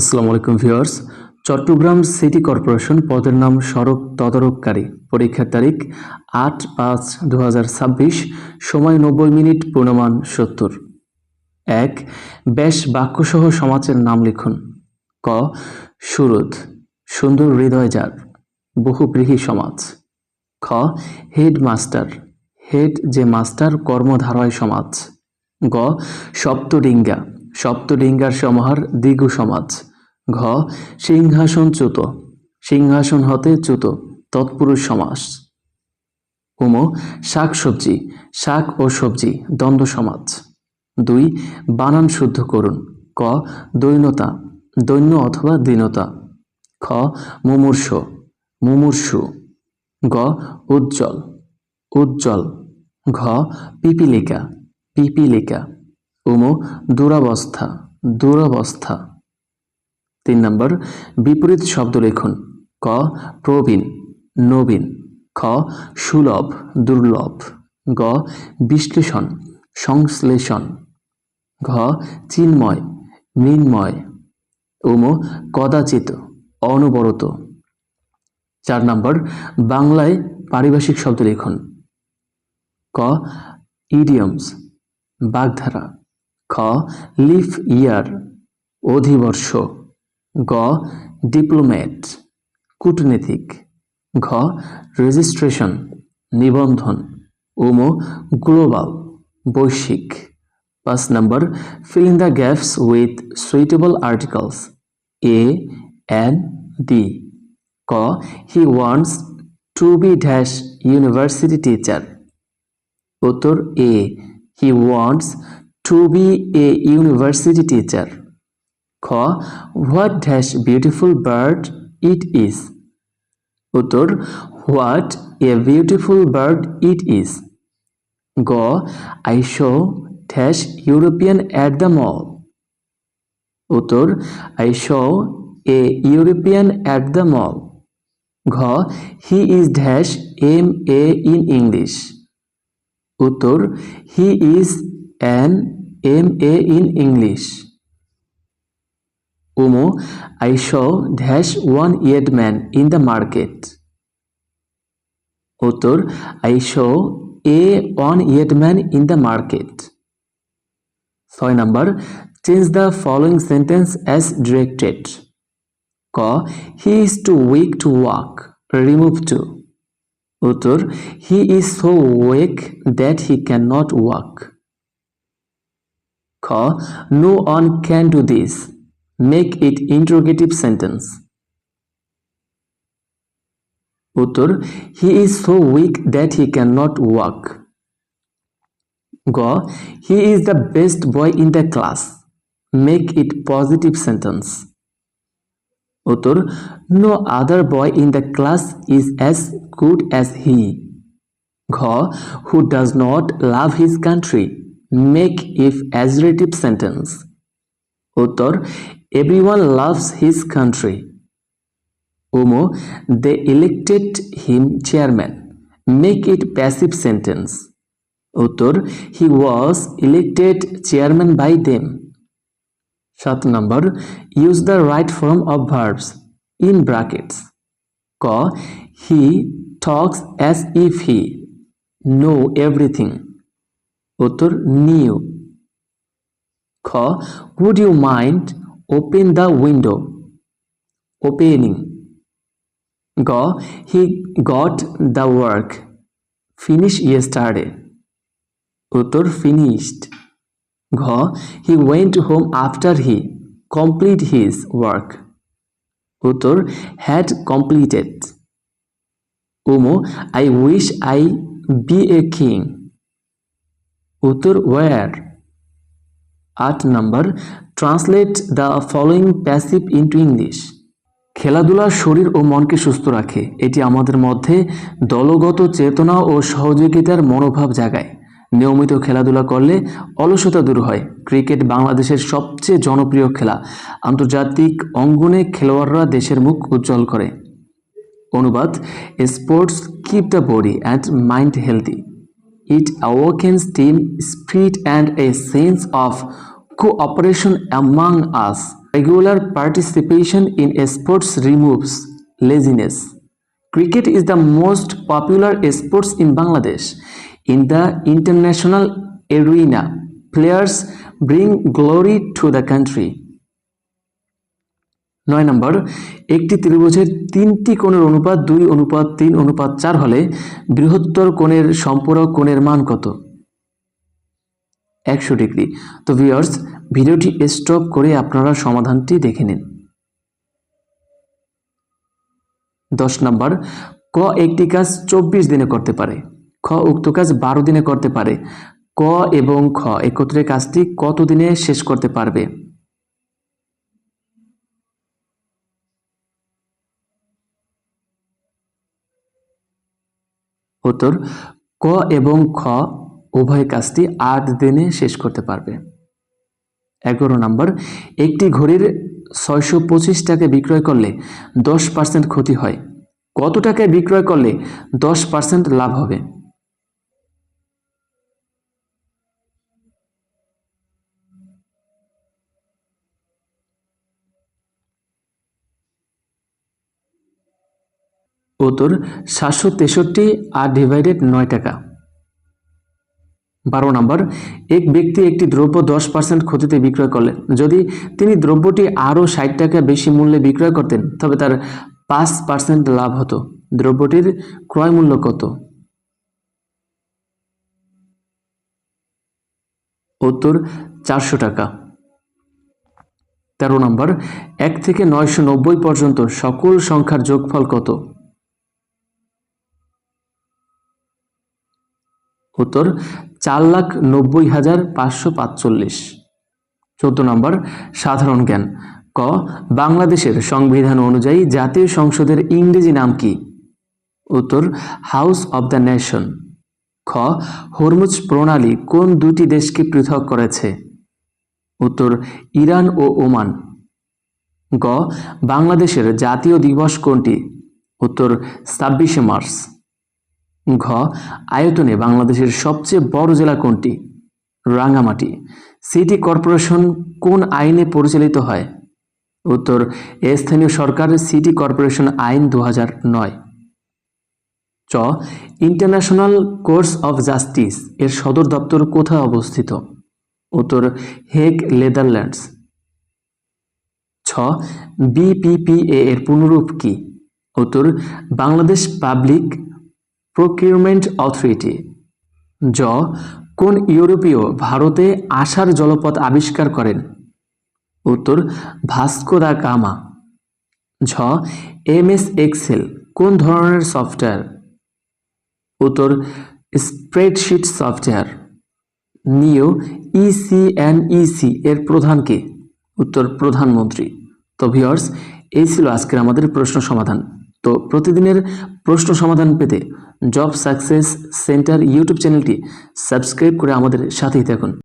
আসসালামু আলাইকুম viewers. Chittagong city corporation পদের নাম সড়ক তদারককারী। পরীক্ষার তারিখ ৮-৫-২০২৬, সময় ৯০ মিনিট, পূর্ণমান ৭০। ১. ব্যাস বাক্যসহ সমাজের নাম লিখুন। ক. সুরুৎ, সুন্দর হৃদয় যার, বহুব্রীহি সমাজ। খ. হেডমাস্টার, হেড যে মাস্টার, কর্মধারয় সমাজ। গ. সপ্তডিঙ্গা, সপ্তডিঙ্গার সমাহার, দ্বিগু সমাজ। ঘ. সিংহাসনচ্যুত, সিংহাসন হতে চ্যুত, তৎপুরুষ সমাস। উম. শাকসবজি, শাক ও সবজি, দ্বন্দ্ব সমাজ। ২. বানান শুদ্ধ করুন। ক. দৈন্যতা, দৈন্য অথবা দীনতা। খ. মুমূর্ষ, মুমূর্ষু। গ. উজ্জ্বল, উজ্জ্বল। ঘ. পিপীলিকা, পিপীলিকা। উম. দুরাবস্থা, দুরবস্থা। ৩ নম্বর, বিপরীত শব্দ লিখুন। ক. প্রবীণ, নবীন। খ. সুলভ, দুর্লভ। গ. বিশ্লেষণ, সংশ্লেষণ। ঘ. চিন্ময়, মৃন্ময়। উম. কদাচিৎ, অনবরত। ৪ নম্বর, বাংলায় পারিভাষিক শব্দ লিখুন। ক. ইডিয়মস, বাগধারা। খ. লিফ ইয়ার, অধিবর্ষ। গ. ডিপ্লোম্যাট, কূটনীতিক। ঘ. রেজিস্ট্রেশন, নিবন্ধন। উম. গ্লোবাল, বৈশ্বিক। ৫ নম্বর, fill in the gaps with suitable articles A and D. ক. He wants to be dash university teacher. উত্তর A. He wants to be a university teacher. খ. What dash beautiful bird it is. উত্তর What a beautiful bird it is. গ. I saw dash European at the mall. উত্তর I saw a European at the mall. ঘ. He is dash MA in English. উত্তর He is an MA in English. Um. I saw dash one-eyed man in the market. উত্তর I saw a one-eyed man in the market. ৬ number, change the following sentence as directed. ক. He is too weak to walk, remove to. উত্তর He is so weak that he cannot walk. খ. No one can do this, make it interrogative sentence. উত্তর He is so weak that he cannot walk. গ. He is the best boy in the class, make it positive sentence. উত্তর No other boy in the class is as good as he. ঘ. Who does not love his country, make if adjective sentence. উত্তর Everyone loves his country. Um. They elected him chairman, make it passive sentence. উত্তর He was elected chairman by them. ৭ number, use the right form of verbs in brackets. ক. He talks as if he know everything. উত্তর knew. খ. Would you mind open the window, opening. গ. He got the work finished yesterday. উত্তর finished. ঘ. He went home after he complete his work. উত্তর had completed. Um. I wish I be a king. উত্তর where. ৮ number, translate the following passive into English. খেলাধুলা শরীর ও মনকে সুস্থ রাখে। এটি আমাদের মধ্যে দলগত চেতনা ও সহযোগিতার মনোভাব জাগায়। নিয়মিত খেলাধুলা করলে অলসতা দূর হয়। ক্রিকেট বাংলাদেশের সবচেয়ে জনপ্রিয় খেলা। আন্তর্জাতিক অঙ্গনে খেলোয়াড়রা দেশের মুখ উজ্জ্বল করে। অনুবাদ, sports keep the body and mind healthy. It awakens team spirit and a sense of cooperation among us. Regular participation in sports removes laziness. Cricket is the most popular sports in Bangladesh. In the international arena, players bring glory to the country. 9 নম্বর, একটি ত্রিভুজের 3টি কোণের অনুপাত 2:3:4 হলে বৃহত্তর কোণের সম্পূরক কোণের মান কত? 100 ডিগ্রি। তো ভিউয়ার্স, ভিডিওটি স্টপ করে আপনারা সমাধানটি দেখে নিন। 10 নম্বর, ক একটি কাজ 24 দিনে করতে পারে, খ উক্ত কাজ 12 দিনে করতে পারে, ক এবং খ একত্রে কাজটি কত দিনে শেষ করতে পারবে? উত্তর, ক এবং খ উভয় কাজটি 8 দিনে শেষ করতে পারবে। 11 নম্বর, একটি ঘড়ির 625 টাকায় বিক্রয় করলে 10% ক্ষতি হয়, কত টাকায় বিক্রয় করলে 10% লাভ হবে? উত্তর 763 আর ডিভাইডেড 9 টাকা। 12 নম্বর, এক ব্যক্তি একটি দ্রব্য 10% ক্ষতিতে বিক্রয় করলেন, যদি তিনি দ্রব্যটি আরও 60 টাকা বেশি মূল্যে বিক্রয় করতেন তবে তার 5% লাভ হতো। দ্রব্যটির ক্রয় মূল্য কত? উত্তর 400 টাকা। 13 নম্বর, 1 থেকে 990 পর্যন্ত সকল সংখ্যার যোগফল কত? উত্তর 4,90,545। 14 নম্বর, সাধারণ জ্ঞান। ক বাংলাদেশের সংবিধান অনুযায়ী জাতীয় সংসদের ইংরেজি নাম কি? উত্তর হাউস অব দ্য নেশন। খ হরমুজ প্রণালী কোন দুটি দেশকে পৃথক করেছে? উত্তর ইরান ও ওমান। গ বাংলাদেশের জাতীয় দিবস কোনটি? উত্তর 26শে মার্চ। ঘ আয়তনে বাংলাদেশের সবচেয়ে বড় জেলা কোনটি? রাঙ্গামাটি। সিটি কর্পোরেশন কোন আইনে পরিচালিত হয়? উত্তর স্থানীয় সরকার সিটি কর্পোরেশন আইন 2009। চ ইন্টারন্যাশনাল কোর্টস অফ জাস্টিস এর সদর দপ্তর কোথায় অবস্থিত? উত্তর হেগ, নেদারল্যান্ডস। ছ বিপিপিএ এর পূর্ণরূপ কি? উত্তর বাংলাদেশ পাবলিক প্রকিউরমেন্ট অথরিটি। জ কোন ইউরোপীয় ভারতে আসার জলপথ আবিষ্কার করেন? উত্তর ভাস্কো দা গামা। ঝ এমএস এক্সেল কোন ধরনের সফটওয়্যার? উত্তর স্প্রেডশিট সফটওয়্যার। নিও ইসিএনইসি এর প্রধান কে? উত্তর প্রধানমন্ত্রী। তো ভিউয়ার্স, এই ছিল আজকের আমাদের প্রশ্ন সমাধান। তো প্রতিদিনের প্রশ্ন সমাধান পেতে জব সাকসেস সেন্টার ইউটিউব চ্যানেলটি সাবস্ক্রাইব করে আমাদের সাথেই থাকুন।